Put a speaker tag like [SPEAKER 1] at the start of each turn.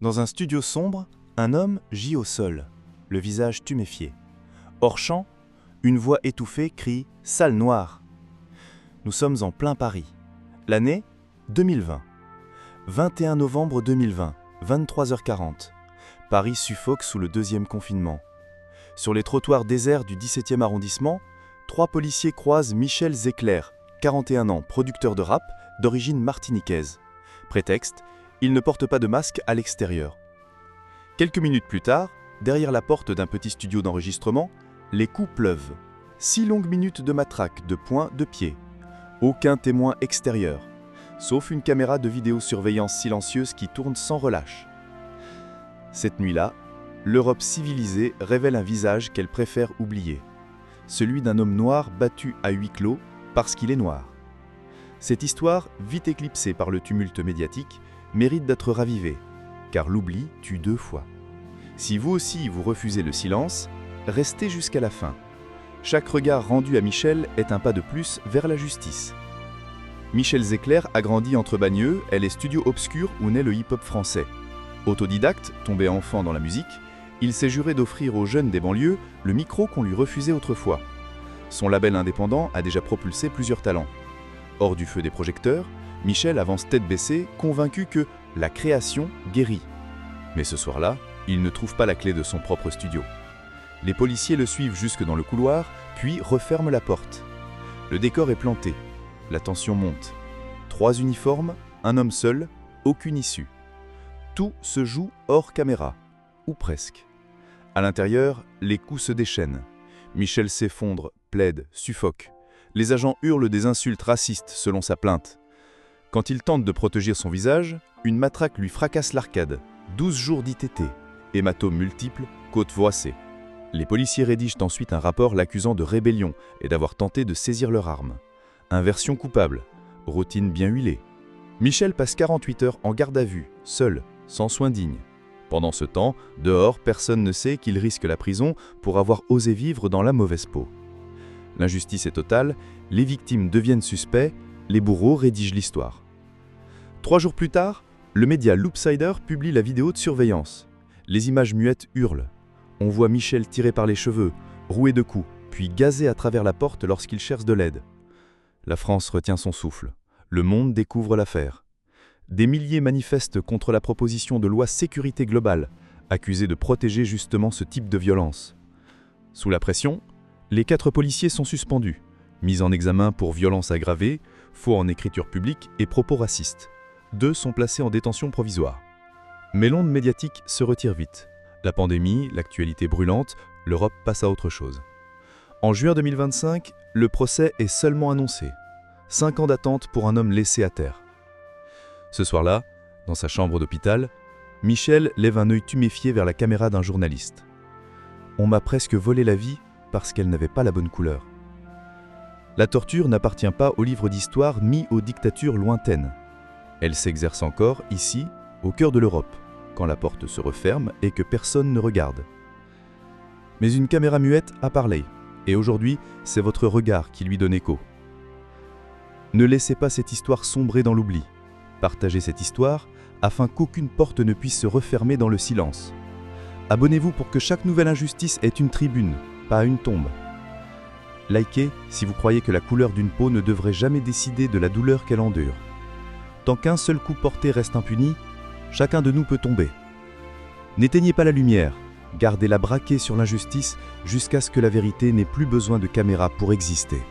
[SPEAKER 1] Dans un studio sombre, un homme gît au sol, le visage tuméfié. Hors champ, une voix étouffée crie « Salle noire !» Nous sommes en plein Paris. L'année 2020. 21 novembre 2020, 23h40. Paris suffoque sous le deuxième confinement. Sur les trottoirs déserts du 17e arrondissement, 3 policiers croisent Michel Zecler, 41 ans, producteur de rap, d'origine martiniquaise. Prétexte, il ne porte pas de masque à l'extérieur. Quelques minutes plus tard, derrière la porte d'un petit studio d'enregistrement, les coups pleuvent. 6 longues minutes de matraque, de poing, de pied. Aucun témoin extérieur, sauf une caméra de vidéosurveillance silencieuse qui tourne sans relâche. Cette nuit-là, l'Europe civilisée révèle un visage qu'elle préfère oublier. Celui d'un homme noir battu à huis clos parce qu'il est noir. Cette histoire, vite éclipsée par le tumulte médiatique, mérite d'être ravivée, car l'oubli tue 2 fois. Si vous aussi vous refusez le silence, restez jusqu'à la fin. Chaque regard rendu à Michel est un pas de plus vers la justice. Michel Zecler a grandi entre Bagneux et les studios obscurs où naît le hip-hop français. Autodidacte, tombé enfant dans la musique, il s'est juré d'offrir aux jeunes des banlieues le micro qu'on lui refusait autrefois. Son label indépendant a déjà propulsé plusieurs talents. Hors du feu des projecteurs, Michel avance tête baissée, convaincu que la création guérit. Mais ce soir-là, il ne trouve pas la clé de son propre studio. Les policiers le suivent jusque dans le couloir, puis referment la porte. Le décor est planté. La tension monte. 3 uniformes, un homme seul, aucune issue. Tout se joue hors caméra, ou presque. À l'intérieur, les coups se déchaînent. Michel s'effondre, plaide, suffoque. Les agents hurlent des insultes racistes selon sa plainte. Quand il tente de protéger son visage, une matraque lui fracasse l'arcade. 12 jours d'ITT, hématomes multiples, côte voissée. Les policiers rédigent ensuite un rapport l'accusant de rébellion et d'avoir tenté de saisir leur arme. Inversion coupable, routine bien huilée. Michel passe 48 heures en garde à vue, seul, sans soins dignes. Pendant ce temps, dehors, personne ne sait qu'il risque la prison pour avoir osé vivre dans la mauvaise peau. L'injustice est totale, les victimes deviennent suspects, les bourreaux rédigent l'histoire. 3 jours plus tard, le média Loopsider publie la vidéo de surveillance. Les images muettes hurlent. On voit Michel tiré par les cheveux, roué de coups, puis gazé à travers la porte lorsqu'il cherche de l'aide. La France retient son souffle. Le monde découvre l'affaire. Des milliers manifestent contre la proposition de loi sécurité globale, accusée de protéger justement ce type de violence. Sous la pression, les 4 policiers sont suspendus, mis en examen pour violence aggravée, faux en écriture publique et propos racistes. 2 sont placés en détention provisoire. Mais l'onde médiatique se retire vite. La pandémie, l'actualité brûlante, l'Europe passe à autre chose. En juin 2025, le procès est seulement annoncé. 5 ans d'attente pour un homme laissé à terre. Ce soir-là, dans sa chambre d'hôpital, Michel lève un œil tuméfié vers la caméra d'un journaliste. « On m'a presque volé la vie parce qu'elle n'avait pas la bonne couleur. » La torture n'appartient pas au livre d'histoire mis aux dictatures lointaines. Elle s'exerce encore ici, au cœur de l'Europe, quand la porte se referme et que personne ne regarde. Mais une caméra muette a parlé, et aujourd'hui, c'est votre regard qui lui donne écho. Ne laissez pas cette histoire sombrer dans l'oubli. Partagez cette histoire afin qu'aucune porte ne puisse se refermer dans le silence. Abonnez-vous pour que chaque nouvelle injustice ait une tribune, pas une tombe. Likez si vous croyez que la couleur d'une peau ne devrait jamais décider de la douleur qu'elle endure. Tant qu'un seul coup porté reste impuni, chacun de nous peut tomber. N'éteignez pas la lumière, gardez-la braquée sur l'injustice jusqu'à ce que la vérité n'ait plus besoin de caméra pour exister.